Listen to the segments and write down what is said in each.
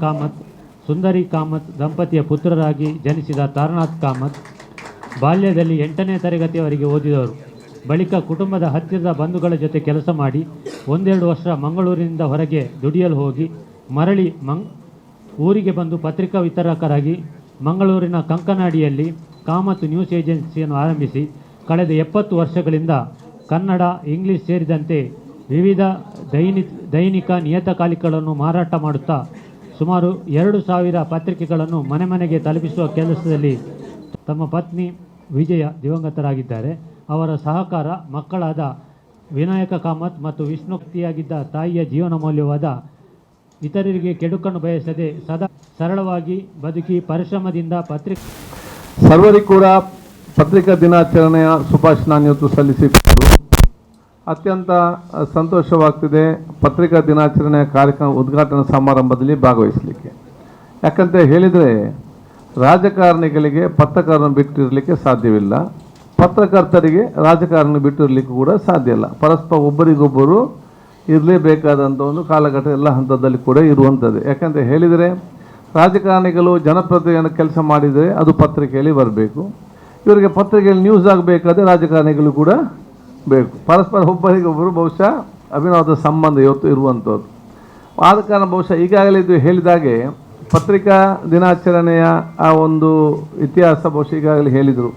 ಕಾಮತ್, ಸುಂದರಿ ಕಾಮತ್ ದಂಪತಿಯ ಪುತ್ರರಾಗಿ ಜನಿಸಿದ ತಾರನಾಥ್ ಕಾಮತ್ ಬಾಲ್ಯದಲ್ಲಿ 8ನೇ ತರಗತಿಯವರೆಗೆ ಓದಿದವರು. ಬಳಿಕ ಕುಟುಂಬದ ಹತ್ತಿರದ ಬಂಧುಗಳ ಜೊತೆ ಕೆಲಸ ಮಾಡಿ 1-2 ವರ್ಷ ಮಂಗಳೂರಿನಿಂದ ಹೊರಗೆ ದುಡಿಯಲು ಹೋಗಿ ಮರಳಿ ಊರಿಗೆ ಬಂದು ಪತ್ರಿಕಾ ವಿತರಕರಾಗಿ ಮಂಗಳೂರಿನ ಕಂಕನಾಡಿಯಲ್ಲಿ ಕಾಮತ್ ನ್ಯೂಸ್ ಏಜೆನ್ಸಿಯನ್ನು ಆರಂಭಿಸಿ ಕಳೆದ 70 ವರ್ಷಗಳಿಂದ ಕನ್ನಡ, ಇಂಗ್ಲಿಷ್ ಸೇರಿದಂತೆ ವಿವಿಧ ದೈನಿಕ ನಿಯತಕಾಲಿಕೆಗಳನ್ನು ಮಾರಾಟ ಮಾಡುತ್ತಾ ಸುಮಾರು 2,000 ಪತ್ರಿಕೆಗಳನ್ನು ಮನೆ ಮನೆಗೆ ತಲುಪಿಸುವ ಕೆಲಸದಲ್ಲಿ ತಮ್ಮ ಪತ್ನಿ ವಿಜಯ ದಿವಂಗತರಾಗಿದ್ದಾರೆ. ಅವರ ಸಹಕಾರ ಮಕ್ಕಳಾದ ವಿನಾಯಕ ಕಾಮತ್ ಮತ್ತು ವಿಷ್ಣುಕ್ತಿಯಾಗಿದ್ದ ತಾಯಿಯ ಜೀವನ ಮೌಲ್ಯವಾದ ಇತರರಿಗೆ ಕೆಡುಕನ್ನು ಬಯಸದೆ ಸದಾ ಸರಳವಾಗಿ ಬದುಕಿ ಪರಿಶ್ರಮದಿಂದ ಸರ್ವರಿಗೂ ಕೂಡ ಪತ್ರಿಕಾ ದಿನಾಚರಣೆಯ ಶುಭಾಶಯ ಇವತ್ತು ಸಲ್ಲಿಸಿಕೊಂಡು ಅತ್ಯಂತ ಸಂತೋಷವಾಗ್ತಿದೆ ಪತ್ರಿಕಾ ದಿನಾಚರಣೆಯ ಕಾರ್ಯಕ್ರಮ ಉದ್ಘಾಟನಾ ಸಮಾರಂಭದಲ್ಲಿ ಭಾಗವಹಿಸಲಿಕ್ಕೆ. ಯಾಕಂತ ಹೇಳಿದರೆ ರಾಜಕಾರಣಿಗಳಿಗೆ ಪತ್ರಕರ್ತರನ್ನು ಬಿಟ್ಟಿರಲಿಕ್ಕೆ ಸಾಧ್ಯವಿಲ್ಲ, ಪತ್ರಕರ್ತರಿಗೆ ರಾಜಕಾರಣ ಬಿಟ್ಟಿರಲಿಕ್ಕೂ ಕೂಡ ಸಾಧ್ಯ ಇಲ್ಲ. ಪರಸ್ಪರ ಒಬ್ಬರಿಗೊಬ್ಬರು ಇರಲೇಬೇಕಾದಂಥ ಒಂದು ಕಾಲಘಟ್ಟ ಎಲ್ಲ ಹಂತದಲ್ಲಿ ಕೂಡ ಇರುವಂಥದ್ದು. ಯಾಕಂತ ಹೇಳಿದರೆ ರಾಜಕಾರಣಿಗಳು ಜನಪ್ರತಿನಿಧಿಯನ್ನು ಕೆಲಸ ಮಾಡಿದರೆ ಅದು ಪತ್ರಿಕೆಯಲ್ಲಿ ಬರಬೇಕು, ಇವರಿಗೆ ಪತ್ರಿಕೆಯಲ್ಲಿ ನ್ಯೂಸ್ ಆಗಬೇಕಾದ್ರೆ ರಾಜಕಾರಣಿಗಳು ಕೂಡ ಬೇಕು. ಪರಸ್ಪರ ಒಬ್ಬರಿಗೊಬ್ಬರು ಬಹುಶಃ ಅಭಿನವದ ಸಂಬಂಧ ಇವತ್ತು ಇರುವಂಥದ್ದು. ಆದ ಕಾರಣ ಬಹುಶಃ ಈಗಾಗಲೇ ಇದು ಹೇಳಿದಾಗೆ ಪತ್ರಿಕಾ ದಿನಾಚರಣೆಯ ಆ ಒಂದು ಇತಿಹಾಸ ಬಹುಶಃ ಈಗಾಗಲೇ ಹೇಳಿದರು.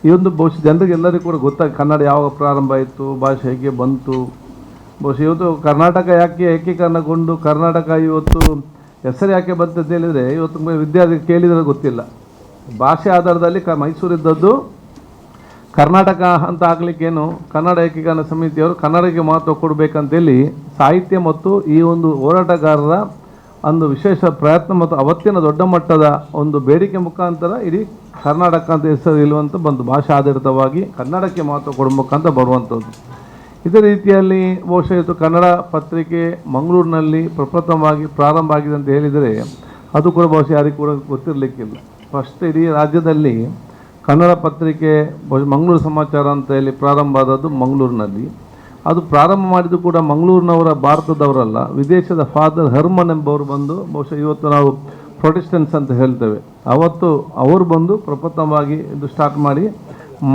ಈ ಒಂದು ಬಹುಶಃ ಜನರಿಗೆ ಎಲ್ಲರಿಗೂ ಕೂಡ ಗೊತ್ತಾಗಿ ಕನ್ನಡ ಯಾವಾಗ ಪ್ರಾರಂಭ ಆಯಿತು, ಭಾಷೆ ಹೇಗೆ ಬಂತು, ಬಹುಶಃ ಇವತ್ತು ಕರ್ನಾಟಕ ಯಾಕೆ ಏಕೀಕರಣಗೊಂಡು ಕರ್ನಾಟಕ ಇವತ್ತು ಹೆಸರು ಯಾಕೆ ಬಂತಂತ ಹೇಳಿದರೆ ಇವತ್ತು ವಿದ್ಯಾರ್ಥಿ ಕೇಳಿದರೆ ಗೊತ್ತಿಲ್ಲ. ಭಾಷೆ ಆಧಾರದಲ್ಲಿ ಮೈಸೂರಿದ್ದದ್ದು ಕರ್ನಾಟಕ ಅಂತ ಆಗಲಿಕ್ಕೇನು ಕನ್ನಡ ಏಕೀಕರಣ ಸಮಿತಿಯವರು ಕನ್ನಡಕ್ಕೆ ಮಹತ್ವ ಕೊಡಬೇಕಂತೇಳಿ ಸಾಹಿತ್ಯ ಮತ್ತು ಈ ಒಂದು ಹೋರಾಟಗಾರರ ಒಂದು ವಿಶೇಷ ಪ್ರಯತ್ನ ಮತ್ತು ಅವತ್ತಿನ ದೊಡ್ಡ ಮಟ್ಟದ ಒಂದು ಬೇಡಿಕೆ ಮುಖಾಂತರ ಇಡೀ ಕರ್ನಾಟಕ ಅಂತ ಹೆಸರು ಇಲ್ಲುವಂತ ಬಂದು ಭಾಷಾ ಆಧಾರಿತವಾಗಿ ಕನ್ನಡಕ್ಕೆ ಮಹತ್ವ ಕೊಡಬೇಕಂತ ಬರುವಂಥದ್ದು. ಇದೇ ರೀತಿಯಲ್ಲಿ ಬಹುಶಃ ಇವತ್ತು ಕನ್ನಡ ಪತ್ರಿಕೆ ಮಂಗಳೂರಿನಲ್ಲಿ ಪ್ರಪ್ರಥಮವಾಗಿ ಪ್ರಾರಂಭ ಆಗಿದೆ ಅಂತ ಹೇಳಿದರೆ ಅದು ಕೂಡ ಬಹುಶಃ ಯಾರಿಗೂ ಕೂಡ ಗೊತ್ತಿರಲಿಕ್ಕಿಲ್ಲ. ಫಸ್ಟ್ ಇಡೀ ರಾಜ್ಯದಲ್ಲಿ ಕನ್ನಡ ಪತ್ರಿಕೆ ಮಂಗಳೂರು ಸಮಾಚಾರ ಅಂತ ಹೇಳಿ ಪ್ರಾರಂಭ ಆದದ್ದು ಮಂಗಳೂರಿನಲ್ಲಿ. ಅದು ಪ್ರಾರಂಭ ಮಾಡಿದ್ದು ಕೂಡ ಮಂಗಳೂರಿನವರ ಭಾರತದವರಲ್ಲ, ವಿದೇಶದ ಫಾದರ್ ಹರ್ಮನ್ ಎಂಬವರು ಬಂದು ಬಹುಶಃ ಇವತ್ತು ನಾವು ಪ್ರೊಟೆಸ್ಟೆಂಟ್ಸ್ ಅಂತ ಹೇಳ್ತೇವೆ, ಅವತ್ತು ಅವರು ಬಂದು ಪ್ರಪ್ರಥಮವಾಗಿ ಇದು ಸ್ಟಾರ್ಟ್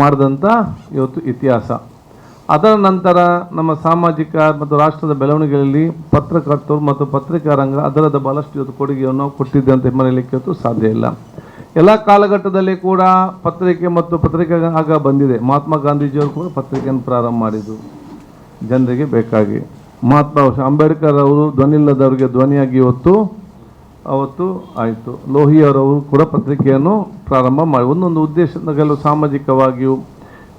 ಮಾಡಿದಂಥ ಇವತ್ತು ಇತಿಹಾಸ. ಅದರ ನಂತರ ನಮ್ಮ ಸಾಮಾಜಿಕ ಮತ್ತು ರಾಷ್ಟ್ರದ ಬೆಳವಣಿಗೆಯಲ್ಲಿ ಪತ್ರಕರ್ತರು ಮತ್ತು ಪತ್ರಿಕಾ ರಂಗ ಅದರದ ಬಹಳಷ್ಟು ಇವತ್ತು ಕೊಡುಗೆಯನ್ನು ಕೊಟ್ಟಿದ್ದೆ ಅಂತ ಮರೆಯಲಿಕ್ಕೆ ಇವತ್ತು ಸಾಧ್ಯ ಇಲ್ಲ. ಎಲ್ಲ ಕಾಲಘಟ್ಟದಲ್ಲಿ ಕೂಡ ಪತ್ರಿಕೆ ಮತ್ತು ಪತ್ರಿಕೆ ಆಗ ಬಂದಿದೆ. ಮಹಾತ್ಮ ಗಾಂಧೀಜಿಯವರು ಕೂಡ ಪತ್ರಿಕೆಯನ್ನು ಪ್ರಾರಂಭ ಮಾಡಿದರು ಜನರಿಗೆ ಬೇಕಾಗಿ. ಮಹಾತ್ಮ ಅಂಬೇಡ್ಕರ್ ಅವರು ಧ್ವನಿಲ್ಲದವರಿಗೆ ಧ್ವನಿಯಾಗಿ ಅವತ್ತು ಆಯಿತು. ಲೋಹಿಯವರವರು ಕೂಡ ಪತ್ರಿಕೆಯನ್ನು ಪ್ರಾರಂಭ ಮಾಡಿ ಒಂದೊಂದು ಉದ್ದೇಶದ ಕೆಲವು ಸಾಮಾಜಿಕವಾಗಿಯೂ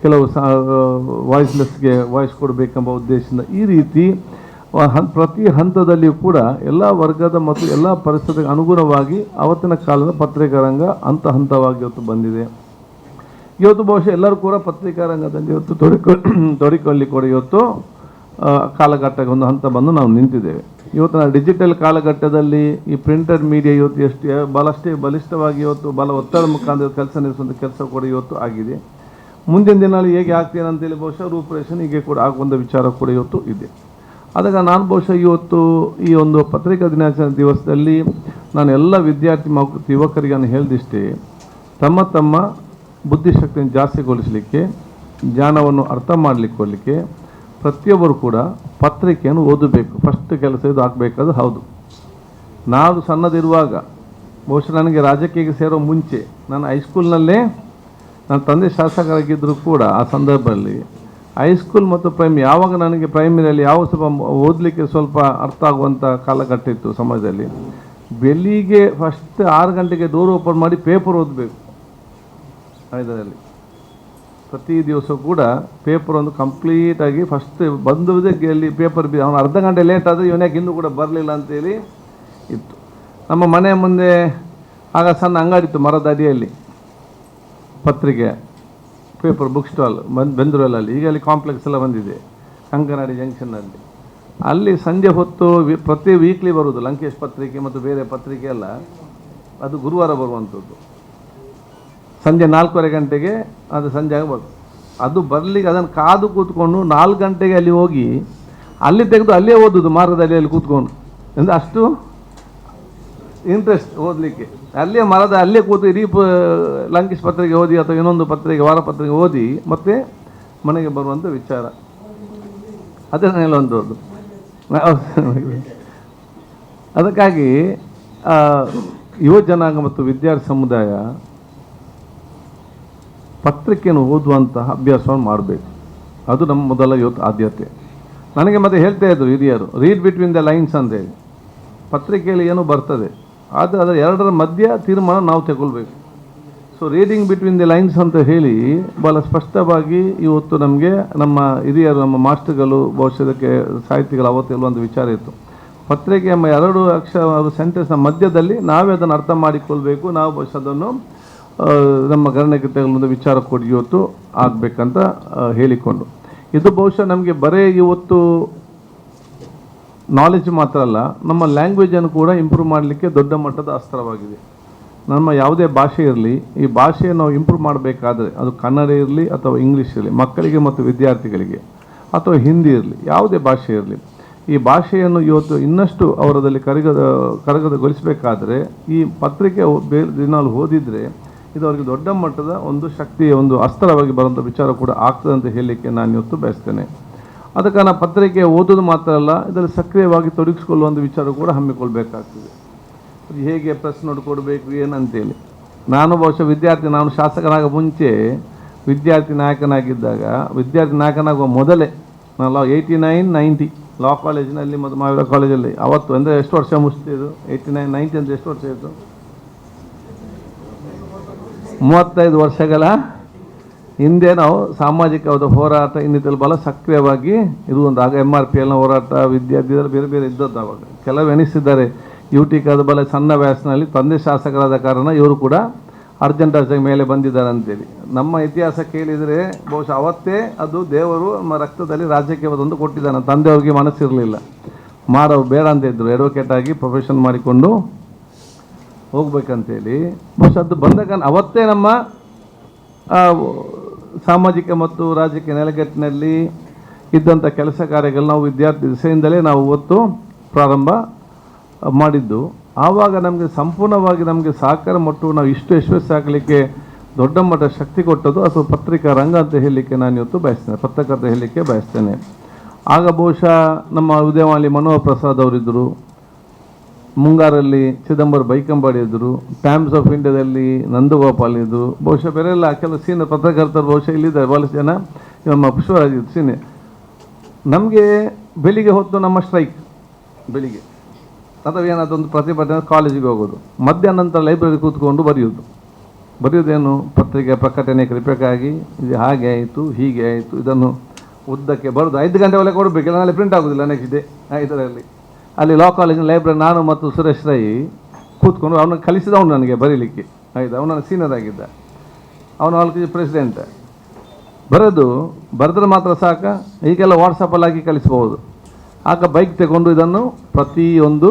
ಕೆಲವು ವಾಯ್ಸ್ಲೆಸ್ಗೆ ವಾಯ್ಸ್ ಕೊಡಬೇಕೆಂಬ ಉದ್ದೇಶದಿಂದ ಈ ರೀತಿ ಪ್ರತಿ ಹಂತದಲ್ಲಿಯೂ ಕೂಡ ಎಲ್ಲ ವರ್ಗದ ಮತ್ತು ಎಲ್ಲ ಪರಿಸ್ಥಿತಿಗೆ ಅನುಗುಣವಾಗಿ ಅವತ್ತಿನ ಕಾಲದ ಪತ್ರಿಕಾ ರಂಗ ಹಂತವಾಗಿ ಇವತ್ತು ಬಂದಿದೆ. ಇವತ್ತು ಬಹುಶಃ ಎಲ್ಲರೂ ಕೂಡ ಪತ್ರಿಕಾ ರಂಗದಲ್ಲಿ ಇವತ್ತು ತೊಡಕೊಳ್ಳಿ ಕೂಡ ಇವತ್ತು ಕಾಲಘಟ್ಟಕ್ಕೆ ಒಂದು ಹಂತ ಬಂದು ನಾವು ನಿಂತಿದ್ದೇವೆ. ಇವತ್ತು ನಾವು ಡಿಜಿಟಲ್ ಕಾಲಘಟ್ಟದಲ್ಲಿ ಈ ಪ್ರಿಂಟೆಡ್ ಮೀಡಿಯಾ ಇವತ್ತು ಎಷ್ಟು ಬಹಳಷ್ಟೇ ಬಲಿಷ್ಠವಾಗಿ ಇವತ್ತು ಬಲ ಒತ್ತಡ ಮುಖಾಂತರ ಕೆಲಸ ನಿರ್ವಹಿಸುವಂಥ ಕೆಲಸ ಕೂಡ ಇವತ್ತು ಆಗಿದೆ. ಮುಂದಿನ ದಿನಗಳಲ್ಲಿ ಹೇಗೆ ಆಗ್ತೇನೆ ಅಂತೇಳಿ ಬಹುಶಃ ರೂಪರೇಷನ್ ಹೀಗೆ ಕೂಡ ಆಗುವಂಥ ವಿಚಾರ ಕೂಡ ಇವತ್ತು ಇದೆ. ಆದಾಗ ನಾನು ಬಹುಶಃ ಇವತ್ತು ಈ ಒಂದು ಪತ್ರಿಕಾ ದಿನಾಚರಣೆ ದಿವಸದಲ್ಲಿ ನಾನು ಎಲ್ಲ ವಿದ್ಯಾರ್ಥಿ ಯುವಕರಿಗೆ ನಾನು ಹೇಳಿದಿಷ್ಟೇ, ತಮ್ಮ ಬುದ್ಧಿಶಕ್ತಿಯನ್ನು ಜಾಸ್ತಿಗೊಳಿಸಲಿಕ್ಕೆ, ಜ್ಞಾನವನ್ನು ಅರ್ಥ ಮಾಡಲಿಕ್ಕೆ ಪ್ರತಿಯೊಬ್ಬರು ಕೂಡ ಪತ್ರಿಕೆಯನ್ನು ಓದಬೇಕು. ಫಸ್ಟ್ ಕೆಲಸ ಇದು ಆಗಬೇಕಾದ್ರೆ ಹೌದು. ನಾವು ಸಣ್ಣದಿರುವಾಗ ಬಹುಶಃ ನನಗೆ ರಾಜಕೀಯಕ್ಕೆ ಸೇರೋ ಮುಂಚೆ ನಾನು ಹೈಸ್ಕೂಲ್ನಲ್ಲೇ ನನ್ನ ತಂದೆ ಶಾಸಕರಾಗಿದ್ದರೂ ಕೂಡ ಆ ಸಂದರ್ಭದಲ್ಲಿ ಹೈಸ್ಕೂಲ್ ಮತ್ತು ಯಾವಾಗ ನನಗೆ ಪ್ರೈಮರಿಯಲ್ಲಿ ಯಾವ ಸ್ವಲ್ಪ ಓದಲಿಕ್ಕೆ ಸ್ವಲ್ಪ ಅರ್ಥ ಆಗುವಂಥ ಕಾಲಘಟ್ಟ ಇತ್ತು ಸಮಾಜದಲ್ಲಿ, ಬೆಳಿಗ್ಗೆ ಫಸ್ಟ್ 6 ಗಂಟೆಗೆ ಡೋರ್ ಓಪನ್ ಮಾಡಿ ಪೇಪರ್ ಓದಬೇಕು. ಇದರಲ್ಲಿ ಪ್ರತಿ ದಿವಸ ಕೂಡ ಪೇಪರ್ ಒಂದು ಕಂಪ್ಲೀಟಾಗಿ ಫಸ್ಟ್ ಬಂದುವುದೇ ಗೆಲ್ಲಿ ಪೇಪರ್ ಅವನು ಅರ್ಧ ಗಂಟೆ ಲೇಟ್ ಆದರೆ ಇವನ್ಯಾಕೆ ಇನ್ನೂ ಕೂಡ ಬರಲಿಲ್ಲ ಅಂತೇಳಿ ಇತ್ತು. ನಮ್ಮ ಮನೆಯ ಮುಂದೆ ಆಗ ಸಣ್ಣ ಅಂಗಡಿ ಇತ್ತು ಮರದ ಅಡಿಯಲ್ಲಿ, ಪತ್ರಿಕೆ ಪೇಪರ್ ಬುಕ್ ಸ್ಟಾಲ್ ಬೆಂದೂರಲ್ಲಿ. ಈಗ ಅಲ್ಲಿ ಕಾಂಪ್ಲೆಕ್ಸ್ ಎಲ್ಲ ಬಂದಿದೆ ಕಂಕನಾಡಿ ಜಂಕ್ಷನ್ನಲ್ಲಿ. ಅಲ್ಲಿ ಸಂಜೆ ಹೊತ್ತು ಪ್ರತಿ ವೀಕ್ಲಿ ಬರುವುದು ಲಂಕೇಶ್ ಪತ್ರಿಕೆ ಮತ್ತು ಬೇರೆ ಪತ್ರಿಕೆ ಎಲ್ಲ, ಅದು ಗುರುವಾರ ಬರುವಂಥದ್ದು. ಸಂಜೆ 4:15 ಗಂಟೆಗೆ ಅದು ಸಂಜೆ ಆಗ್ಬೋದು. ಅದು ಬರಲಿಕ್ಕೆ ಅದನ್ನು ಕಾದು ಕೂತ್ಕೊಂಡು 4 ಗಂಟೆಗೆ ಅಲ್ಲಿ ಹೋಗಿ ಅಲ್ಲಿ ತೆಗೆದು ಅಲ್ಲೇ ಓದೋದು ಮಾರ್ಗದಲ್ಲಿ ಕೂತ್ಕೊಂಡು. ಅಂದರೆ ಅಷ್ಟು ಇಂಟ್ರೆಸ್ಟ್ ಓದಲಿಕ್ಕೆ. ಅಲ್ಲೇ ಅಲ್ಲೇ ಕೂತು ಇಡೀ ಲಂಕೇಶ್ ಪತ್ರಿಕೆ ಓದಿ ಅಥವಾ ಇನ್ನೊಂದು ಪತ್ರಿಕೆ ವಾರಪತ್ರಿಕೆ ಓದಿ ಮತ್ತೆ ಮನೆಗೆ ಬರುವಂಥ ವಿಚಾರ. ಅದೇ ಒಂದು ಅದಕ್ಕಾಗಿ ಯುವ ಜನಾಂಗ ಮತ್ತು ವಿದ್ಯಾರ್ಥಿ ಸಮುದಾಯ ಪತ್ರಿಕೆಯನ್ನು ಓದುವಂತಹ ಅಭ್ಯಾಸವನ್ನು ಮಾಡಬೇಕು. ಅದು ನಮ್ಮ ಮೊದಲ ಇವತ್ತು ಆದ್ಯತೆ. ನನಗೆ ಮತ್ತೆ ಹೇಳ್ತಾ ಇದ್ರು ಹಿರಿಯರು, ರೀಡ್ ಬಿಟ್ವೀನ್ ದ ಲೈನ್ಸ್ ಅಂತೇಳಿ. ಪತ್ರಿಕೆಯಲ್ಲಿ ಏನೂ ಬರ್ತದೆ, ಆದರೆ ಅದರ ಎರಡರ ಮಧ್ಯ ತೀರ್ಮಾನ ನಾವು ತಗೊಳ್ಬೇಕು. So reading between the lines ಅಂತ ಹೇಳಿ ಭಾಳ ಸ್ಪಷ್ಟವಾಗಿ ಇವತ್ತು ನಮಗೆ ನಮ್ಮ ಹಿರಿಯರು, ನಮ್ಮ ಮಾಸ್ಟರ್ಗಳು, ಬಹುಶಃ ಇದಕ್ಕೆ ಸಾಹಿತಿಗಳು ಅವತ್ತು ಹೇಳುವಂಥ ವಿಚಾರ ಇತ್ತು. ಪತ್ರಿಕೆ ಎಂಬ ಎರಡು ಸೆಂಟೆನ್ಸ್ನ ಮಧ್ಯದಲ್ಲಿ ನಾವೇ ಅದನ್ನು ಅರ್ಥ ಮಾಡಿಕೊಳ್ಬೇಕು. ನಾವು ಬಹುಶಃ ಅದನ್ನು ನಮ್ಮ ಗಣನೆಗೆ ತಗೊಳ್ಳುವಂಥ ವಿಚಾರ ಕೊಡಿ ಇವತ್ತು ಆಗಬೇಕಂತ ಹೇಳಿಕೊಂಡು, ಇದು ಬಹುಶಃ ನಮಗೆ ಬರೀ ಇವತ್ತು ನಾಲೆಜ್ ಮಾತ್ರ ಅಲ್ಲ, ನಮ್ಮ ಲ್ಯಾಂಗ್ವೇಜನ್ನು ಕೂಡ ಇಂಪ್ರೂವ್ ಮಾಡಲಿಕ್ಕೆ ದೊಡ್ಡ ಮಟ್ಟದ ಅಸ್ತ್ರವಾಗಿದೆ. ನಮ್ಮ ಯಾವುದೇ ಭಾಷೆ ಇರಲಿ, ಈ ಭಾಷೆಯನ್ನು ನಾವು ಇಂಪ್ರೂವ್ ಮಾಡಬೇಕಾದ್ರೆ ಅದು ಕನ್ನಡ ಇರಲಿ ಅಥವಾ ಇಂಗ್ಲೀಷ್ ಇರಲಿ, ಮಕ್ಕಳಿಗೆ ಮತ್ತು ವಿದ್ಯಾರ್ಥಿಗಳಿಗೆ, ಅಥವಾ ಹಿಂದಿ ಇರಲಿ, ಯಾವುದೇ ಭಾಷೆ ಇರಲಿ, ಈ ಭಾಷೆಯನ್ನು ಇವತ್ತು ಇನ್ನಷ್ಟು ಅವರದಲ್ಲಿ ಕರಗತಗೊಳಿಸಬೇಕಾದ್ರೆ ಈ ಪತ್ರಿಕೆ ದಿನಾಲು ಓದಿದರೆ ಇದು ಅವರಿಗೆ ದೊಡ್ಡ ಮಟ್ಟದ ಒಂದು ಶಕ್ತಿಯ ಒಂದು ಅಸ್ತ್ರವಾಗಿ ಬರುವಂಥ ವಿಚಾರ ಕೂಡ ಆಗ್ತದೆ ಅಂತ ಹೇಳಲಿಕ್ಕೆ ನಾನು ಇವತ್ತು ಬಯಸ್ತೇನೆ. ಅದಕ್ಕೆ ನಾನು ಪತ್ರಿಕೆ ಓದೋದು ಮಾತ್ರ ಅಲ್ಲ, ಇದರಲ್ಲಿ ಸಕ್ರಿಯವಾಗಿ ತೊಡಗಿಸಿಕೊಳ್ಳುವಂಥ ವಿಚಾರ ಕೂಡ ಹಮ್ಮಿಕೊಳ್ಬೇಕಾಗ್ತದೆ. ಅದು ಹೇಗೆ ಪ್ರೆಸ್ ನೋಟ್ ಕೊಡಬೇಕು ಏನಂತೇಳಿ. ನಾನು ಬಹುಶಃ ನಾನು ಶಾಸಕನಾಗ ಮುಂಚೆ ವಿದ್ಯಾರ್ಥಿ ನಾಯಕನಾಗಿದ್ದಾಗ, ವಿದ್ಯಾರ್ಥಿ ನಾಯಕನಾಗುವ ಮೊದಲೇ ನಾನು 89-90 ಲಾ ಕಾಲೇಜಿನಲ್ಲಿ ಮತ್ತು ಮಹಾವೀರ ಕಾಲೇಜಲ್ಲಿ ಅವತ್ತು ಅಂದರೆ ಎಷ್ಟು ವರ್ಷ ಮುಗಿಸ್ತಿದ್ದು, 89-90 ಅಂದರೆ ಎಷ್ಟು ವರ್ಷ ಆಯಿತು, 35 ವರ್ಷಗಳ ಹಿಂದೆ ನಾವು ಸಾಮಾಜಿಕವಾದ ಹೋರಾಟ ಇನ್ನಿತಲ್ಲಿ ಭಾಳ ಸಕ್ರಿಯವಾಗಿ ಇರುವಂಥ ಆಗ MRPLನ ಹೋರಾಟ, ವಿದ್ಯಾರ್ಥಿಗಳು ಬೇರೆ ಬೇರೆ ಇದ್ದದ್ದು. ಅವಾಗ ಕೆಲವು ಎನಿಸಿದ್ದಾರೆ UTCದ ಬಲ ಸಣ್ಣ ವಯಸ್ಸಿನಲ್ಲಿ ತಂದೆ ಶಾಸಕರಾದ ಕಾರಣ ಇವರು ಕೂಡ ಅರ್ಜೆಂಟ್ ಮೇಲೆ ಬಂದಿದ್ದಾರೆ ಅಂತೇಳಿ. ನಮ್ಮ ಇತಿಹಾಸ ಕೇಳಿದರೆ ಬಹುಶಃ ಅವತ್ತೇ ಅದು ದೇವರು ನಮ್ಮ ರಕ್ತದಲ್ಲಿ ರಾಜ್ಯಕ್ಕೆ ಒಂದು ಕೊಟ್ಟಿದ್ದಾನೆ. ತಂದೆಯವ್ರಿಗೆ ಮನಸ್ಸಿರಲಿಲ್ಲ, ಮಾರವು ಬೇಡ ಅಂತ ಇದ್ದರು, ಅಡ್ವೊಕೇಟ್ ಆಗಿ ಪ್ರೊಫೆಷನ್ ಮಾಡಿಕೊಂಡು ಹೋಗ್ಬೇಕಂತೇಳಿ. ಬಹುಶಃ ಅದು ಬಂದಾಗ ಅವತ್ತೇ ನಮ್ಮ ಸಾಮಾಜಿಕ ಮತ್ತು ರಾಜಕೀಯ ನೆಲೆಗಟ್ಟಿನಲ್ಲಿ ಇದ್ದಂಥ ಕೆಲಸ ಕಾರ್ಯಗಳು ನಾವು ವಿದ್ಯಾರ್ಥಿ ದಿಸೆಯಿಂದಲೇ ನಾವು ಒತ್ತು ಪ್ರಾರಂಭ ಮಾಡಿದ್ದು. ಆವಾಗ ನಮಗೆ ಸಂಪೂರ್ಣವಾಗಿ ನಮಗೆ ಸಹಕಾರ ಮತ್ತು ನಾವು ಇಷ್ಟು ಯಶಸ್ವಿ ಆಗಲಿಕ್ಕೆ ದೊಡ್ಡ ಮಟ್ಟ ಶಕ್ತಿ ಕೊಟ್ಟದ್ದು ಅಥವಾ ಪತ್ರಿಕಾ ರಂಗ ಅಂತ ಹೇಳಲಿಕ್ಕೆ ನಾನು ಇವತ್ತು ಬಯಸ್ತೇನೆ, ಪತ್ರಕರ್ತ ಹೇಳಲಿಕ್ಕೆ ಬಯಸ್ತೇನೆ. ಆಗ ಬಹುಶಃ ನಮ್ಮ ಉದಯವಾಣಿ ಮನೋಹರ್ ಪ್ರಸಾದ್ ಅವರಿದ್ದರು, ಮುಂಗಾರಲ್ಲಿ ಚಿದಂಬರ ಬೈಕಂಬಾಡಿ ಇದ್ದರು, ಟೈಮ್ಸ್ ಆಫ್ ಇಂಡಿಯಾದಲ್ಲಿ ನಂದಗೋಪಾಲ್ ಇದ್ದರು, ಬಹುಶಃ ಬೇರೆಲ್ಲ ಕೆಲವು ಸೀನಿಯರ್ ಪತ್ರಕರ್ತರು ಬಹುಶಃ ಇಲ್ಲಿದ್ದಾರೆ ಭಾಳಷ್ಟು ಜನ. ನಮ್ಮ ಪುಷ್ಪರಾಜ್ ಸೀನಿಯರ್. ನಮಗೆ ಬೆಳಿಗ್ಗೆ ಹೊತ್ತು ನಮ್ಮ ಸ್ಟ್ರೈಕ್ ಬೆಳಿಗ್ಗೆ ಅಥವಾ ಏನಾದೊಂದು ಪ್ರತಿಭಟನೆ ಕಾಲೇಜಿಗೆ ಹೋಗೋದು, ಮಧ್ಯಾಹ್ನ ನಂತರ ಲೈಬ್ರರಿ ಕೂತ್ಕೊಂಡು ಬರೆಯೋದೇನು ಪತ್ರಿಕೆ ಪ್ರಕಟಣೆ ಕಲಿಬೇಕಾಗಿ ಇದು ಹಾಗೆ ಆಯಿತು ಹೀಗೆ ಆಯಿತು, ಇದನ್ನು ಉದ್ದಕ್ಕೆ ಬರೋದು 5 ಗಂಟೆ ಒಳಗೆ ಕೊಡಬೇಕಿಲ್ಲ, ನಾಳೆ ಪ್ರಿಂಟ್ ಆಗೋದಿಲ್ಲ ನೆಕ್ಸ್ಟ್ ಡೇ. ಇದರಲ್ಲಿ ಅಲ್ಲಿ ಲಾ ಕಾಲೇಜಿನ ಲೈಬ್ರರಿ ನಾನು ಮತ್ತು ಸುರೇಶ್ ರೈ ಕೂತ್ಕೊಂಡು ಅವನ ಕಲಿಸಿದವನು ನನಗೆ ಬರೀಲಿಕ್ಕೆ. ಆಯಿತು, ಅವನ ಸೀನಿಯರ್ ಆಗಿದ್ದ, ಅವನು ಅಲ್ಲಿ ಪ್ರೆಸಿಡೆಂಟ್. ಬರೆದ್ರೆ ಮಾತ್ರ ಸಾಕ, ಈಗೆಲ್ಲ ವಾಟ್ಸಪ್ಪಲ್ಲಿ ಹಾಕಿ ಕಲಿಸ್ಬೋದು. ಆಗ ಬೈಕ್ ತಗೊಂಡು ಇದನ್ನು ಪ್ರತಿಯೊಂದು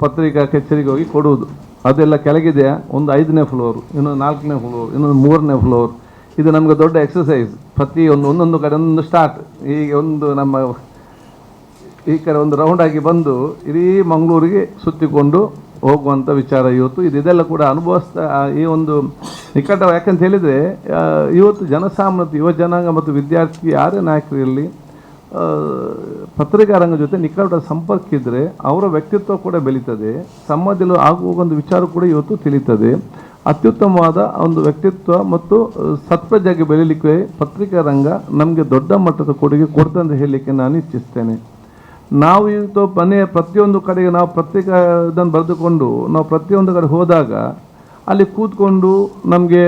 ಪತ್ರಿಕಾ ಕಚೇರಿಗೆ ಹೋಗಿ ಕೊಡುವುದು. ಅದೆಲ್ಲ ಕೆಳಗಿದೆಯಾ, ಒಂದು 5ನೇ ಫ್ಲೋರ್, ಇನ್ನೊಂದು 4ನೇ ಫ್ಲೋರ್, ಇನ್ನೊಂದು 3ನೇ ಫ್ಲೋರ್. ಇದು ನಮಗೆ ದೊಡ್ಡ ಎಕ್ಸಸೈಸ್. ಒಂದೊಂದು ಕಡೆ ಒಂದೊಂದು ಸ್ಟಾರ್ಟ್. ಈಗ ಒಂದು ನಮ್ಮ ಈ ಕಡೆ ಒಂದು ರೌಂಡ್ ಆಗಿ ಬಂದು ಇಡೀ ಮಂಗಳೂರಿಗೆ ಸುತ್ತಿಕೊಂಡು ಹೋಗುವಂಥ ವಿಚಾರ ಇವತ್ತು ಇದೆಲ್ಲ ಕೂಡ ಅನುಭವಿಸ್ತಾ ಈ ಒಂದು ನಿಕಟ. ಯಾಕಂತ ಹೇಳಿದರೆ ಇವತ್ತು ಜನಸಾಮಾನ್ಯ ಯುವ ಜನಾಂಗ ಮತ್ತು ವಿದ್ಯಾರ್ಥಿ ಯಾರೇ ನಾಯಕರು ಇರಲಿ, ಪತ್ರಿಕಾ ರಂಗ ಜೊತೆ ನಿಕಟ ಸಂಪರ್ಕ ಇದ್ದರೆ ಅವರ ವ್ಯಕ್ತಿತ್ವ ಕೂಡ ಬೆಳೀತದೆ, ಸಮಾಜದಲ್ಲಿ ಆಗುವ ಒಂದು ವಿಚಾರ ಕೂಡ ಇವತ್ತು ತಿಳಿತದೆ. ಅತ್ಯುತ್ತಮವಾದ ಒಂದು ವ್ಯಕ್ತಿತ್ವ ಮತ್ತು ಸತ್ಪ್ರಜೆಗೆ ಬೆಳೀಲಿಕ್ಕೆ ಪತ್ರಿಕಾ ರಂಗ ನಮಗೆ ದೊಡ್ಡ ಮಟ್ಟದ ಕೊಡುಗೆ ಕೊಡ್ತದೆ ಅಂತ ಹೇಳಲಿಕ್ಕೆ ನಾನು ಇಚ್ಛಿಸ್ತೇನೆ. ನಾವು ಇವತ್ತು ಪ್ರತಿಯೊಂದು ಕಡೆಗೆ ನಾವು ಪತ್ರಿಕಾ ಇದನ್ನು ಬರೆದುಕೊಂಡು ನಾವು ಪ್ರತಿಯೊಂದು ಕಡೆ ಹೋದಾಗ ಅಲ್ಲಿ ಕೂತ್ಕೊಂಡು ನಮಗೆ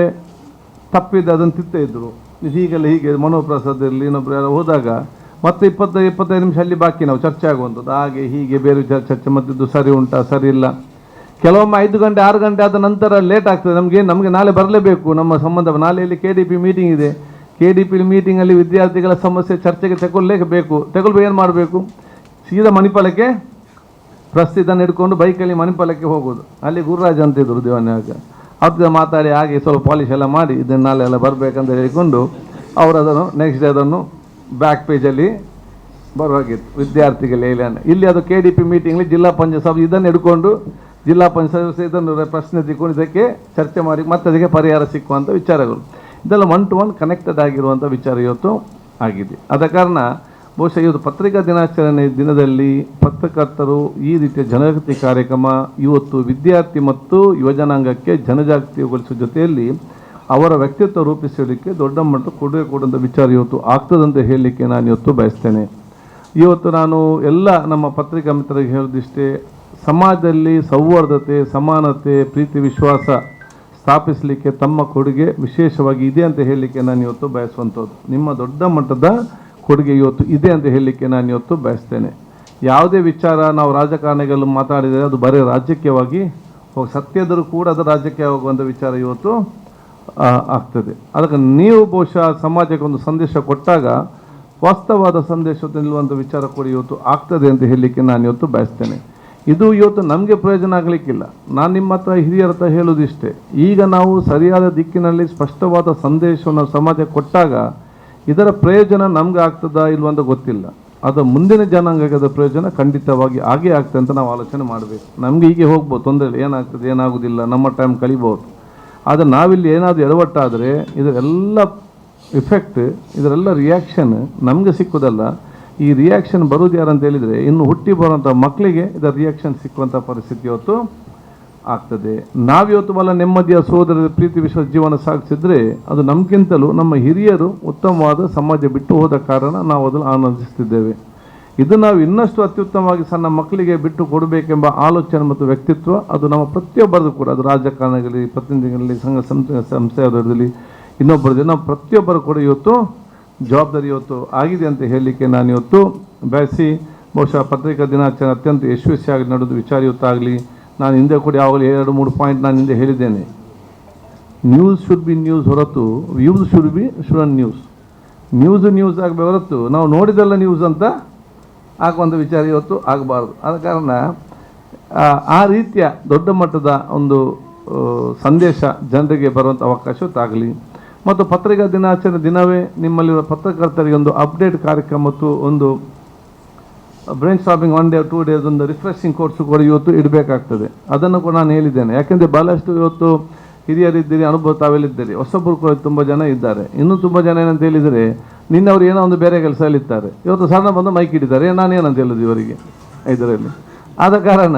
ತಪ್ಪಿದ್ದು ಅದನ್ನು ತಿರ್ತಾ ಇದ್ದರು. ಹೀಗೆಲ್ಲ ಹೀಗೆ ಮನೋಪ್ರಸಾದ್ ಇರಲಿ ಇನ್ನೊಬ್ಬರು ಯಾರು ಹೋದಾಗ ಮತ್ತೆ 20-25 ನಿಮಿಷ ಅಲ್ಲಿ ಬಾಕಿ ನಾವು ಚರ್ಚೆ ಆಗುವಂಥದ್ದು, ಹಾಗೆ ಹೀಗೆ ಬೇರೆ ವಿಚಾರ ಚರ್ಚೆ ಮತ್ತಿದ್ದು ಸರಿ ಉಂಟಾ ಸರಿ ಇಲ್ಲ. ಕೆಲವೊಮ್ಮೆ 5 ಗಂಟೆ 6 ಗಂಟೆ ಆದ ನಂತರ ಲೇಟ್ ಆಗ್ತದೆ. ನಮಗೆ ನಾಳೆ ಬರಲೇಬೇಕು, ನಮ್ಮ ಸಂಬಂಧ ನಾಳೆಯಲ್ಲಿ KDP ಮೀಟಿಂಗ್ ಇದೆ. KDP ಮೀಟಿಂಗಲ್ಲಿ ವಿದ್ಯಾರ್ಥಿಗಳ ಸಮಸ್ಯೆ ಚರ್ಚೆಗೆ ತಗೊಳ್ಳೇಬೇಕು. ಏನು ಮಾಡಬೇಕು, ಸೀದಾ ಮಣಿಪಾಲಕ್ಕೆ ಪ್ರೆಸ್ ಇದನ್ನು ಹಿಡ್ಕೊಂಡು ಬೈಕಲ್ಲಿ ಮಣಿಪಾಲಕ್ಕೆ ಹೋಗೋದು. ಅಲ್ಲಿ ಗುರುರಾಜ್ ಅಂತಿದ್ರು ದೇವನ್ಯಾಗ, ಅವ್ರ ಮಾತಾಡಿ ಹಾಗೆ ಸ್ವಲ್ಪ ಪಾಲಿಶ್ ಎಲ್ಲ ಮಾಡಿ ಇದನ್ನು ನಾಳೆ ಎಲ್ಲ ಬರಬೇಕಂತ ಹೇಳಿಕೊಂಡು ಅವರು ಅದನ್ನು ನೆಕ್ಸ್ಟ್ ಡೇ ಅದನ್ನು ಬ್ಯಾಕ್ ಪೇಜಲ್ಲಿ ಬರುವಾಗಿತ್ತು ವಿದ್ಯಾರ್ಥಿಗಳ ಇಲ್ಲಿ ಅದು KDP ಮೀಟಿಂಗ್ಲಿ ಜಿಲ್ಲಾ ಪಂಚಾಯತ್ ಸಭೆ ಇದನ್ನು ಹಿಡ್ಕೊಂಡು ಜಿಲ್ಲಾ ಪಂಚಾಯತ್ ಸದಸ್ಯ ಇದನ್ನು ಪ್ರಶ್ನೆ ತಿಳ್ಕೊಂಡು ಇದಕ್ಕೆ ಚರ್ಚೆ ಮಾಡಿ ಮತ್ತೆ ಅದಕ್ಕೆ ಪರಿಹಾರ ಸಿಕ್ಕುವಂಥ ವಿಚಾರಗಳು, ಇದೆಲ್ಲ 1 to 1 ಕನೆಕ್ಟೆಡ್ ಆಗಿರುವಂಥ ವಿಚಾರ ಇವತ್ತು ಆಗಿದೆ. ಆದ ಕಾರಣ ಬಹುಶಃ ಇವತ್ತು ಪತ್ರಿಕಾ ದಿನಾಚರಣೆ ದಿನದಲ್ಲಿ ಪತ್ರಕರ್ತರು ಈ ರೀತಿಯ ಜನಜಾಗೃತಿ ಕಾರ್ಯಕ್ರಮ ಇವತ್ತು ವಿದ್ಯಾರ್ಥಿ ಮತ್ತು ಯುವಜನಾಂಗಕ್ಕೆ ಜನಜಾಗೃತಿಗೊಳಿಸುವ ಜೊತೆಯಲ್ಲಿ ಅವರ ವ್ಯಕ್ತಿತ್ವ ರೂಪಿಸಲಿಕ್ಕೆ ದೊಡ್ಡ ಮಟ್ಟ ಕೊಡುಗೆ ಕೊಡುವಂಥ ವಿಚಾರ ಇವತ್ತು ಆಗ್ತದಂತ ಹೇಳಲಿಕ್ಕೆ ನಾನು ಇವತ್ತು ಬಯಸ್ತೇನೆ. ಇವತ್ತು ನಾನು ಎಲ್ಲ ನಮ್ಮ ಪತ್ರಿಕಾ ಮಿತ್ರರಿಗೆ ಹೇಳೋದಿಷ್ಟೇ, ಸಮಾಜದಲ್ಲಿ ಸೌಹಾರ್ದತೆ, ಸಮಾನತೆ, ಪ್ರೀತಿ, ವಿಶ್ವಾಸ ಸ್ಥಾಪಿಸಲಿಕ್ಕೆ ತಮ್ಮ ಕೊಡುಗೆ ವಿಶೇಷವಾಗಿ ಇದೆ ಅಂತ ಹೇಳಲಿಕ್ಕೆ ನಾನು ಇವತ್ತು ಬಯಸುವಂಥದ್ದು. ನಿಮ್ಮ ದೊಡ್ಡ ಮಟ್ಟದ ಕೊಡುಗೆ ಇವತ್ತು ಇದೆ ಅಂತ ಹೇಳಲಿಕ್ಕೆ ನಾನು ಇವತ್ತು ಬಯಸ್ತೇನೆ. ಯಾವುದೇ ವಿಚಾರ ನಾವು ರಾಜಕಾರಣಿಗಳು ಮಾತಾಡಿದರೆ ಅದು ಬರೀ ರಾಜಕೀಯವಾಗಿ ಸತ್ಯದರೂ ಕೂಡ ಅದು ರಾಜಕೀಯ ಹೋಗುವಂಥ ವಿಚಾರ ಇವತ್ತು ಆಗ್ತದೆ. ಅದಕ್ಕೆ ನೀವು ಬಹುಶಃ ಸಮಾಜಕ್ಕೆ ಒಂದು ಸಂದೇಶ ಕೊಟ್ಟಾಗ ವಾಸ್ತವವಾದ ಸಂದೇಶ ನಿಲ್ಲುವಂಥ ವಿಚಾರ ಕೂಡ ಇವತ್ತು ಆಗ್ತದೆ ಅಂತ ಹೇಳಲಿಕ್ಕೆ ನಾನು ಇವತ್ತು ಬಯಸ್ತೇನೆ. ಇದು ಇವತ್ತು ನಮಗೆ ಪ್ರಯೋಜನ ಆಗಲಿಕ್ಕಿಲ್ಲ. ನಾನು ನಿಮ್ಮ ಹತ್ರ ಹಿರಿಯರ ಹತ್ರ ಹೇಳೋದಿಷ್ಟೇ, ಈಗ ನಾವು ಸರಿಯಾದ ದಿಕ್ಕಿನಲ್ಲಿ ಸ್ಪಷ್ಟವಾದ ಸಂದೇಶವನ್ನು ಸಮಾಜಕ್ಕೆ ಕೊಟ್ಟಾಗ ಇದರ ಪ್ರಯೋಜನ ನಮ್ಗೆ ಆಗ್ತದಾ ಇಲ್ವಂತ ಗೊತ್ತಿಲ್ಲ. ಅದು ಮುಂದಿನ ಜನಾಂಗಕ್ಕೆ ಅದರ ಪ್ರಯೋಜನ ಖಂಡಿತವಾಗಿ ಆಗೇ ಆಗ್ತದೆ ಅಂತ ನಾವು ಆಲೋಚನೆ ಮಾಡಬೇಕು. ನಮಗೆ ಹೀಗೆ ಹೋಗ್ಬೋದು, ತೊಂದರೆ ಇಲ್ಲ, ಏನಾಗ್ತದೆ ಏನಾಗೋದಿಲ್ಲ, ನಮ್ಮ ಟೈಮ್ ಕಳಿಬೋದು. ಆದರೆ ನಾವಿಲ್ಲಿ ಏನಾದರೂ ಎಡವಟ್ಟಾದರೆ ಇದರೆಲ್ಲ ಇಫೆಕ್ಟ್, ಇದರೆಲ್ಲ ರಿಯಾಕ್ಷನ್ ನಮಗೆ ಸಿಕ್ಕೋದಲ್ಲ. ಈ ರಿಯಾಕ್ಷನ್ ಬರೋದು ಯಾರಂತ ಹೇಳಿದರೆ ಇನ್ನು ಹುಟ್ಟಿ ಬರುವಂಥ ಮಕ್ಕಳಿಗೆ ಇದರ ರಿಯಾಕ್ಷನ್ ಸಿಕ್ಕುವಂಥ ಪರಿಸ್ಥಿತಿ ಇವತ್ತು ಆಗ್ತದೆ. ನಾವಿವತ್ತು ಬಲ್ಲ ನೆಮ್ಮದಿಯ ಸೋದರ ಪ್ರೀತಿ ವಿಶ್ವಾಸ ಜೀವನ ಸಾಗಿಸಿದ್ರೆ ಅದು ನಮಗಿಂತಲೂ ನಮ್ಮ ಹಿರಿಯರು ಉತ್ತಮವಾದ ಸಮಾಜ ಬಿಟ್ಟು ಹೋದ ಕಾರಣ ನಾವು ಅದನ್ನು ಆನಂದಿಸ್ತಿದ್ದೇವೆ. ಇದು ನಾವು ಇನ್ನಷ್ಟು ಅತ್ಯುತ್ತಮವಾಗಿ ಸಣ್ಣ ಮಕ್ಕಳಿಗೆ ಬಿಟ್ಟು ಕೊಡಬೇಕೆಂಬ ಆಲೋಚನೆ ಮತ್ತು ವ್ಯಕ್ತಿತ್ವ ಅದು ನಮ್ಮ ಪ್ರತಿಯೊಬ್ಬರದು ಕೂಡ, ಅದು ರಾಜಕಾರಣಗಳಲ್ಲಿ, ಪ್ರತಿನಿಧಿಗಳಲ್ಲಿ, ಸಂಘ ಸಂಸ್ಥೆಯವರಲ್ಲಿ, ಇನ್ನೊಬ್ಬರದ್ದು, ನಾವು ಪ್ರತಿಯೊಬ್ಬರು ಕೂಡ ಇವತ್ತು ಜವಾಬ್ದಾರಿ ಇವತ್ತು ಆಗಿದೆ ಅಂತ ಹೇಳಲಿಕ್ಕೆ ನಾನು ಇವತ್ತು ಬಯಸಿ, ಬಹುಶಃ ಪತ್ರಿಕಾ ದಿನಾಚರಣೆ ಅತ್ಯಂತ ಯಶಸ್ವಿಯಾಗಿ ನಡೆದು ವಿಚಾರ ಇವತ್ತಾಗಲಿ. ನಾನು ಹಿಂದೆ ಕೂಡ ಯಾವಾಗಲೂ 2-3 ಪಾಯಿಂಟ್ ನಾನು ಹಿಂದೆ ಹೇಳಿದ್ದೇನೆ. ನ್ಯೂಸ್ ಶುಡ್ ಬಿ ನ್ಯೂಸ್ ಹೊರತು views should be should news ಆಗಬೇಕು ಹೊರತು ನಾವು ನೋಡಿದೆಲ್ಲ ನ್ಯೂಸ್ ಅಂತ ಆಗುವಂಥ ವಿಚಾರ ಇವತ್ತು ಆಗಬಾರ್ದು. ಆದ ಕಾರಣ ಆ ರೀತಿಯ ದೊಡ್ಡ ಮಟ್ಟದ ಒಂದು ಸಂದೇಶ ಜನರಿಗೆ ಬರುವಂಥ ಅವಕಾಶ ಆಗಲಿ. ಮತ್ತು ಪತ್ರಿಕಾ ದಿನಾಚರಣೆ ದಿನವೇ ನಿಮ್ಮಲ್ಲಿರುವ ಪತ್ರಕರ್ತರಿಗೆ ಒಂದು ಅಪ್ಡೇಟ್ ಕಾರ್ಯಕ್ರಮ ಮತ್ತು ಒಂದು brain storming 1 day or 2 days ಒಂದು ರಿಫ್ರೆಶಿಂಗ್ ಕೋರ್ಸು ಕೂಡ ಇವತ್ತು ಇಡಬೇಕಾಗ್ತದೆ. ಅದನ್ನು ಕೂಡ ನಾನು ಹೇಳಿದ್ದೇನೆ. ಯಾಕೆಂದರೆ ಭಾಳಷ್ಟು ಇವತ್ತು ಹಿರಿಯರಿದ್ದೀರಿ, ಅನುಭವ ತಾವೆಲ್ಲಿದ್ದೀರಿ, ಹೊಸಬರು ಕೂಡ ತುಂಬ ಜನ ಇದ್ದಾರೆ. ಇನ್ನೂ ತುಂಬ ಜನ ಏನಂತ ಹೇಳಿದರೆ ನಿನ್ನವರು ಏನೋ ಒಂದು ಬೇರೆ ಕೆಲಸದಲ್ಲಿದ್ದಾರೆ, ಇವತ್ತು ಸಣ್ಣ ಬಂದು ಮೈಕ್ ಹಿಡಿತಾರೆ, ನಾನೇನಂತ ಹೇಳೋದು ಇವರಿಗೆ ಇದರಲ್ಲಿ. ಆದ ಕಾರಣ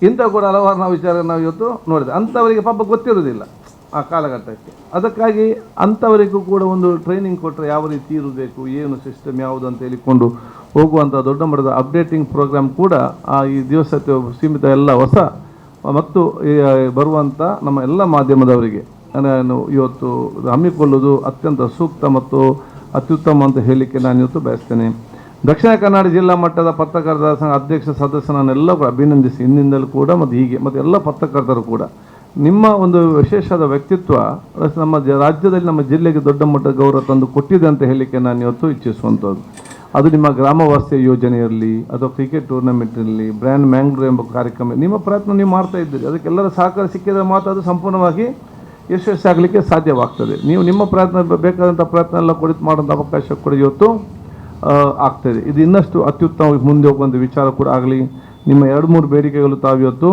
ಇಂಥ ಕೂಡ ಹಲವಾರು ನಾವು ವಿಚಾರ ನಾವು ಇವತ್ತು ನೋಡಿದೆ. ಅಂಥವರಿಗೆ ಪಾಪ ಗೊತ್ತಿರೋದಿಲ್ಲ ಆ ಕಾಲಘಟ್ಟಕ್ಕೆ. ಅದಕ್ಕಾಗಿ ಅಂಥವರಿಗೂ ಕೂಡ ಒಂದು ಟ್ರೈನಿಂಗ್ ಕೊಟ್ಟರೆ ಯಾವ ರೀತಿ ಇರಬೇಕು, ಏನು ಸಿಸ್ಟಮ್ ಯಾವುದು ಅಂತ ಹೇಳಿಕೊಂಡು ಹೋಗುವಂಥ ದೊಡ್ಡ ಮಟ್ಟದ ಅಪ್ಡೇಟಿಂಗ್ ಪ್ರೋಗ್ರಾಮ್ ಕೂಡ ಈ ದಿವಸ ಸೀಮಿತ ಎಲ್ಲ ಹೊಸ ಮತ್ತು ಬರುವಂಥ ನಮ್ಮ ಎಲ್ಲ ಮಾಧ್ಯಮದವರಿಗೆ ನಾನು ಇವತ್ತು ಹಮ್ಮಿಕೊಳ್ಳುವುದು ಅತ್ಯಂತ ಸೂಕ್ತ ಮತ್ತು ಅತ್ಯುತ್ತಮ ಅಂತ ಹೇಳಲಿಕ್ಕೆ ನಾನು ಇವತ್ತು ಬಯಸ್ತೇನೆ. ದಕ್ಷಿಣ ಕನ್ನಡ ಜಿಲ್ಲಾ ಮಟ್ಟದ ಪತ್ರಕರ್ತರ ಸಂಘ ಅಧ್ಯಕ್ಷ ಸದಸ್ಯನನ್ನೆಲ್ಲ ಕೂಡ ಅಭಿನಂದಿಸಿ ಹಿಂದಿಂದಲೂ ಕೂಡ ಮತ್ತು ಹೀಗೆ ಮತ್ತು ಎಲ್ಲ ಪತ್ರಕರ್ತರು ಕೂಡ ನಿಮ್ಮ ಒಂದು ವಿಶೇಷವಾದ ವ್ಯಕ್ತಿತ್ವ ನಮ್ಮ ರಾಜ್ಯದಲ್ಲಿ ನಮ್ಮ ಜಿಲ್ಲೆಗೆ ದೊಡ್ಡ ಮಟ್ಟದ ಗೌರವ ತಂದು ಕೊಟ್ಟಿದೆ ಅಂತ ಹೇಳಲಿಕ್ಕೆ ನಾನು ಇವತ್ತು ಇಚ್ಛಿಸುವಂಥದ್ದು. ಅದು ನಿಮ್ಮ ಗ್ರಾಮವಾಸ್ಯ ಯೋಜನೆ ಇರಲಿ ಅಥವಾ ಕ್ರಿಕೆಟ್ ಟೂರ್ನಮೆಂಟ್ ಇರಲಿ, ಬ್ರ್ಯಾಂಡ್ ಮ್ಯಾಂಗ್ಳೂರ್ ಎಂಬ ಕಾರ್ಯಕ್ರಮ, ನಿಮ್ಮ ಪ್ರಯತ್ನ ನೀವು ಮಾಡ್ತಾ ಇದ್ದೀರಿ. ಅದಕ್ಕೆಲ್ಲರ ಸಹಕಾರ ಸಿಕ್ಕಿದರೆ ಮಾತ್ರ ಅದು ಸಂಪೂರ್ಣವಾಗಿ ಯಶಸ್ವಿ ಆಗಲಿಕ್ಕೆ ಸಾಧ್ಯವಾಗ್ತದೆ. ನೀವು ನಿಮ್ಮ ಪ್ರಯತ್ನ ಬೇಕಾದಂಥ ಪ್ರಯತ್ನ ಎಲ್ಲ ಕುರಿತು ಮಾಡುವಂಥ ಅವಕಾಶ ಕೂಡ ಇವತ್ತು ಆಗ್ತದೆ. ಇದು ಇನ್ನಷ್ಟು ಅತ್ಯುತ್ತಮವಾಗಿ ಮುಂದೆ ಹೋಗುವಂಥ ವಿಚಾರ ಕೂಡ ಆಗಲಿ. ನಿಮ್ಮ 2-3 ಬೇಡಿಕೆಗಳು ತಾವಿವತ್ತು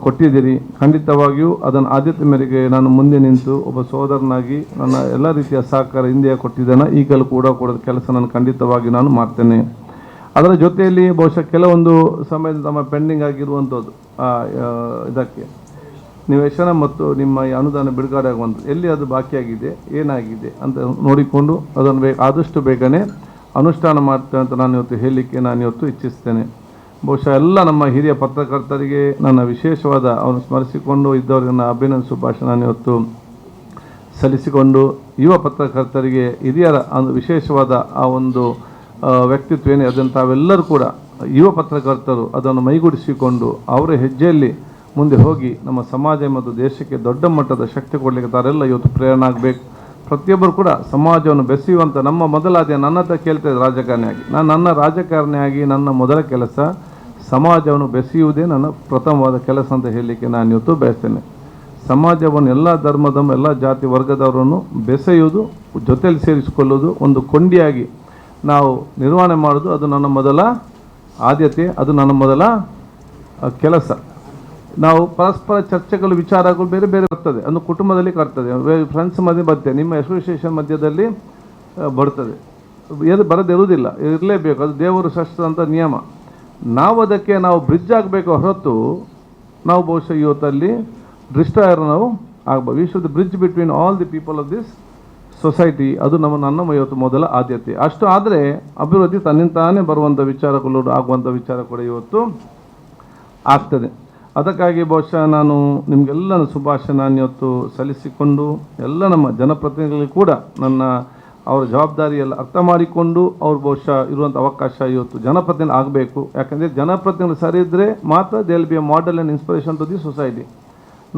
ಕೊಟ್ಟಿದ್ದೀರಿ. ಖಂಡಿತವಾಗಿಯೂ ಅದನ್ನು ಆದ್ಯತೆ ಮೇರೆಗೆ ನಾನು ಮುಂದೆ ನಿಂತು ಒಬ್ಬ ಸೋದರನಾಗಿ ನನ್ನ ಎಲ್ಲ ರೀತಿಯ ಸಹಕಾರ ಹಿಂದೆ ಕೊಟ್ಟಿದ್ದೇನೆ, ಈಗಲೂ ಕೂಡ ಕೊಡೋದು ಕೆಲಸ ನಾನು ಖಂಡಿತವಾಗಿ ನಾನು ಮಾಡ್ತೇನೆ. ಅದರ ಜೊತೆಯಲ್ಲಿ ಬಹುಶಃ ಕೆಲವೊಂದು ಸಮಯದ ನಮ್ಮ ಪೆಂಡಿಂಗ್ ಆಗಿರುವಂಥದ್ದು ಇದಕ್ಕೆ ನಿವೇಶನ ಮತ್ತು ನಿಮ್ಮ ಈ ಅನುದಾನ ಬಿಡುಗಡೆ ಆಗುವಂಥದ್ದು ಎಲ್ಲಿ ಅದು ಬಾಕಿಯಾಗಿದೆ, ಏನಾಗಿದೆ ಅಂತ ನೋಡಿಕೊಂಡು ಅದನ್ನು ಆದಷ್ಟು ಬೇಗನೆ ಅನುಷ್ಠಾನ ಮಾಡ್ತೇನೆ ಅಂತ ನಾನು ಇವತ್ತು ಹೇಳಲಿಕ್ಕೆ ನಾನು ಇವತ್ತು ಇಚ್ಛಿಸ್ತೇನೆ. ಬಹುಶಃ ಎಲ್ಲ ನಮ್ಮ ಹಿರಿಯ ಪತ್ರಕರ್ತರಿಗೆ ನನ್ನ ವಿಶೇಷವಾದ ಅವನು ಸ್ಮರಿಸಿಕೊಂಡು ಇದ್ದವರಿಗೆ ನನ್ನ ಅಭಿನಂದಿಸುವ ಭಾಷಣ ನಾನು ಇವತ್ತು ಸಲ್ಲಿಸಿಕೊಂಡು, ಯುವ ಪತ್ರಕರ್ತರಿಗೆ ಹಿರಿಯರ ಒಂದು ವಿಶೇಷವಾದ ಆ ಒಂದು ವ್ಯಕ್ತಿತ್ವ ಏನೇ ಅದನ್ನು ತಾವೆಲ್ಲರೂ ಕೂಡ ಯುವ ಪತ್ರಕರ್ತರು ಅದನ್ನು ಮೈಗೂಡಿಸಿಕೊಂಡು ಅವರ ಹೆಜ್ಜೆಯಲ್ಲಿ ಮುಂದೆ ಹೋಗಿ ನಮ್ಮ ಸಮಾಜ ಮತ್ತು ದೇಶಕ್ಕೆ ದೊಡ್ಡ ಮಟ್ಟದ ಶಕ್ತಿ ಕೊಡಲಿಕ್ಕೆ ತಾರೆಲ್ಲ ಇವತ್ತು ಪ್ರೇರಣೆ ಆಗಬೇಕು. ಪ್ರತಿಯೊಬ್ಬರು ಕೂಡ ಸಮಾಜವನ್ನು ಬೆಸೆಯುವಂಥ ನಮ್ಮ ಮೊದಲ ಆದ್ಯ ನನ್ನ ಹತ್ರ ಕೇಳ್ತಾಯಿದ್ದೆ ರಾಜಕಾರಣಿಯಾಗಿ. ನನ್ನ ರಾಜಕಾರಣಿಯಾಗಿ ನನ್ನ ಮೊದಲ ಕೆಲಸ ಸಮಾಜವನ್ನು ಬೆಸೆಯುವುದೇ ನನ್ನ ಪ್ರಥಮವಾದ ಕೆಲಸ ಅಂತ ಹೇಳಲಿಕ್ಕೆ ನಾನು ಇವತ್ತು ಬಯಸ್ತೇನೆ. ಸಮಾಜವನ್ನು ಎಲ್ಲ ಧರ್ಮದ ಎಲ್ಲ ಜಾತಿ ವರ್ಗದವರನ್ನು ಬೆಸೆಯುವುದು, ಜೊತೆಯಲ್ಲಿ ಸೇರಿಸಿಕೊಳ್ಳುವುದು, ಒಂದು ಕೊಂಡಿಯಾಗಿ ನಾವು ನಿರ್ವಹಣೆ ಮಾಡೋದು ಅದು ನನ್ನ ಮೊದಲ ಆದ್ಯತೆ, ಅದು ನನ್ನ ಮೊದಲ ಕೆಲಸ. ನಾವು ಪರಸ್ಪರ ಚರ್ಚೆಗಳು ವಿಚಾರಗಳು ಬೇರೆ ಬೇರೆ ಬರ್ತದೆ, ಅದು ಕುಟುಂಬದಲ್ಲಿ ಬರ್ತದೆ, ಫ್ರೆಂಡ್ಸ್ ಮಧ್ಯೆ ಬರ್ತದೆ, ನಿಮ್ಮ ಅಸೋಸಿಯೇಷನ್ ಮಧ್ಯದಲ್ಲಿ ಬರ್ತದೆ, ಬರದಿರುವುದಿಲ್ಲ, ಇರಲೇಬೇಕು, ಅದು ದೇವರು ಸೃಷ್ಟಿಸಿದಂಥ ನಿಯಮ. ನಾವು ಅದಕ್ಕೆ ನಾವು ಬ್ರಿಡ್ಜ್ ಆಗಬೇಕು ಹೊರತು ನಾವು ಬಹುಶಃ ಇವತ್ತಲ್ಲಿ ಡಿಸ್ಟ್ರಾಯರ್ ನಾವು ಆಗ್ಬೋದು. We should bridge between all the people of this society. ಅದು ನಮ್ಮ ಇವತ್ತು ಮೊದಲ ಆದ್ಯತೆ. ಅಷ್ಟು ಆದರೆ ಅಭಿವೃದ್ಧಿ ತನ್ನಿಂತಾನೇ ಬರುವಂಥ ವಿಚಾರಗಳು ಆಗುವಂಥ ವಿಚಾರ ಕೂಡ ಇವತ್ತು ಆಗ್ತದೆ. ಅದಕ್ಕಾಗಿ ಬಹುಶಃ ನಾನು ನಿಮಗೆಲ್ಲ ಶುಭಾಶಯ ನಾನು ಇವತ್ತು ಸಲ್ಲಿಸಿಕೊಂಡು ಎಲ್ಲ ನಮ್ಮ ಜನಪ್ರತಿನಿಧಿಗಳಿಗೆ ಕೂಡ ಅವರ ಜವಾಬ್ದಾರಿಯೆಲ್ಲ ಅರ್ಥ ಮಾಡಿಕೊಂಡು ಅವ್ರು ಬಹುಶಃ ಇರುವಂಥ ಅವಕಾಶ ಇವತ್ತು ಜನಪ್ರತಿನಿಧಿ ಆಗಬೇಕು. ಯಾಕಂದರೆ ಜನಪ್ರತಿನಿಧಿ ಸರಿ ಇದ್ದರೆ ಮಾತ್ರ they will be a model and inspiration to the society.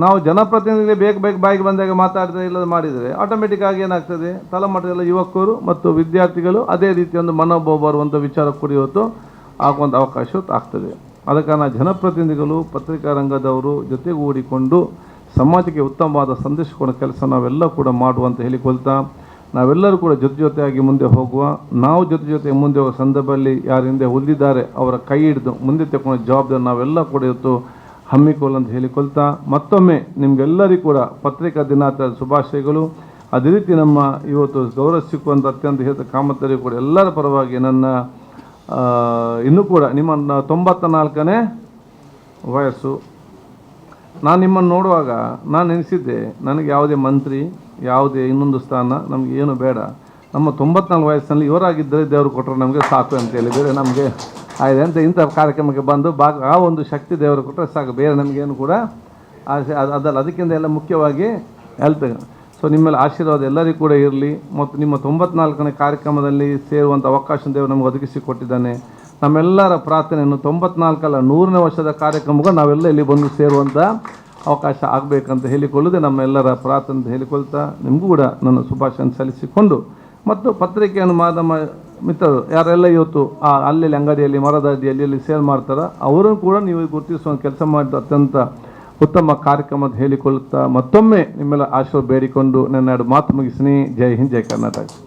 ನಾವು ಜನಪ್ರತಿನಿಧಿಗಳಿಗೆ ಬೇಕು ಬಾಯಿಗೆ ಬಂದಾಗ ಮಾತಾಡಿದ್ರೆ ಇಲ್ಲದ ಮಾಡಿದರೆ ಆಟೋಮೆಟಿಕ್ ಆಗಿ ಏನಾಗ್ತದೆ, ತಲೆಮಾಟದ ಯುವಕರು ಮತ್ತು ವಿದ್ಯಾರ್ಥಿಗಳು ಅದೇ ರೀತಿ ಒಂದು ಮನೋಭಾವ ಬರುವಂಥ ವಿಚಾರ ಕೂಡ ಇವತ್ತು ಆಗುವಂಥ ಅವಕಾಶ ಆಗ್ತದೆ. ಅದಕ್ಕೆ ನಾನು ಜನಪ್ರತಿನಿಧಿಗಳು, ಪತ್ರಿಕಾ ರಂಗದವರು ಜೊತೆಗೂಡಿಕೊಂಡು ಸಮಾಜಕ್ಕೆ ಉತ್ತಮವಾದ ಸಂದೇಶ ಕೊಡೋ ಕೆಲಸ ನಾವೆಲ್ಲ ಕೂಡ ಮಾಡುವಂತ ಹೇಳಿಕೊಳ್ತಾ, ನಾವೆಲ್ಲರೂ ಕೂಡ ಜೊತೆಯಾಗಿ ಮುಂದೆ ಹೋಗುವ, ನಾವು ಜೊತೆ ಮುಂದೆ ಹೋಗೋ ಸಂದರ್ಭದಲ್ಲಿ ಯಾರ ಹಿಂದೆ ಉಳಿದಿದ್ದಾರೆ ಅವರ ಕೈ ಹಿಡಿದು ಮುಂದೆ ತಗೊಂಡ ಜವಾಬ್ದಾರಿ ನಾವೆಲ್ಲ ಕೂಡ ಇವತ್ತು ಹಮ್ಮಿಕೊಳ್ಳಂತ ಹೇಳಿಕೊಳ್ತಾ, ಮತ್ತೊಮ್ಮೆ ನಿಮಗೆಲ್ಲರಿಗೂ ಕೂಡ ಪತ್ರಿಕಾ ದಿನಾಚರಣೆ ಶುಭಾಶಯಗಳು. ಅದೇ ರೀತಿ ನಮ್ಮ ಇವತ್ತು ಗೌರವ ಸಿಕ್ಕುವಂಥ ಅತ್ಯಂತ ಹಿರಿಯ ಕಾಮತರಿಗೂ ಕೂಡ ಎಲ್ಲರ ಪರವಾಗಿ ನನ್ನ ಇನ್ನೂ ಕೂಡ ನಿಮ್ಮ 94ನೇ ವಯಸ್ಸು. ನಾನು ನಿಮ್ಮನ್ನು ನೋಡುವಾಗ ನಾನು ಎನಿಸಿದ್ದೆ, ನನಗೆ ಯಾವುದೇ ಮಂತ್ರಿ, ಯಾವುದೇ ಇನ್ನೊಂದು ಸ್ಥಾನ ನಮಗೆ ಏನು ಬೇಡ, ನಮ್ಮ 94 ವಯಸ್ಸಿನಲ್ಲಿ ಇವರಾಗಿದ್ದರೆ ದೇವರು ಕೊಟ್ಟರೆ ನಮಗೆ ಸಾಕು ಅಂತೇಳಿ, ಬೇರೆ ನಮಗೆ ಆಯ್ತು ಅಂತ ಇಂಥ ಕಾರ್ಯಕ್ರಮಕ್ಕೆ ಬಂದು ಆ ಒಂದು ಶಕ್ತಿ ದೇವರು ಕೊಟ್ಟರೆ ಸಾಕು, ಬೇರೆ ನಮಗೇನು ಕೂಡ ಆಸೆ ಅದಲ್ಲ. ಅದಕ್ಕಿಂತ ಎಲ್ಲ ಮುಖ್ಯವಾಗಿ ಹೆಲ್ತ್. ಸೊ ನಿಮ್ಮೆಲ್ಲ ಆಶೀರ್ವಾದ ಎಲ್ಲರಿಗೂ ಕೂಡ ಇರಲಿ. ಮತ್ತು ನಿಮ್ಮ 94ನೇ ಕಾರ್ಯಕ್ರಮದಲ್ಲಿ ಸೇರುವಂಥ ಅವಕಾಶ ದೇವರು ನಮಗೆ ಒದಗಿಸಿಕೊಟ್ಟಿದ್ದಾನೆ. ನಮ್ಮೆಲ್ಲರ ಪ್ರಾರ್ಥನೆಯನ್ನು 94 100ನೇ ವರ್ಷದ ಕಾರ್ಯಕ್ರಮಗಳು ನಾವೆಲ್ಲ ಇಲ್ಲಿ ಬಂದು ಸೇರುವಂಥ ಅವಕಾಶ ಆಗಬೇಕಂತ ಹೇಳಿಕೊಳ್ಳುವುದೇ ನಮ್ಮೆಲ್ಲರ ಪ್ರಾರ್ಥನೆ ಅಂತ ಹೇಳಿಕೊಳ್ತಾ, ನಿಮಗೂ ಕೂಡ ನನ್ನ ಶುಭಾಶಯ ಸಲ್ಲಿಸಿಕೊಂಡು, ಮತ್ತು ಪತ್ರಿಕೆಯನ್ನು ಮಾಧ್ಯಮ ಮಿತ್ರರು ಯಾರೆಲ್ಲ ಇವತ್ತು ಅಲ್ಲಿ ಅಂಗಡಿಯಲ್ಲಿ ಮರದ ಅಡಿಯಲ್ಲಿ ಸೇಲ್ ಮಾಡ್ತಾರೆ ಅವರನ್ನು ಕೂಡ ನೀವು ಗುರುತಿಸುವ ಕೆಲಸ ಮಾಡಿದ ಅತ್ಯಂತ ಉತ್ತಮ ಕಾರ್ಯಕ್ರಮ ಅಂತ ಹೇಳಿಕೊಳ್ಳುತ್ತಾ, ಮತ್ತೊಮ್ಮೆ ನಿಮ್ಮೆಲ್ಲ ಆಶೀರ್ವಾದ ಬೇಡಿಕೊಂಡು ನನ್ನ ಮಾತು ಮುಗಿಸ್ತೀನಿ. ಜೈ ಹಿಂದ್, ಜೈ ಕರ್ನಾಟಕ.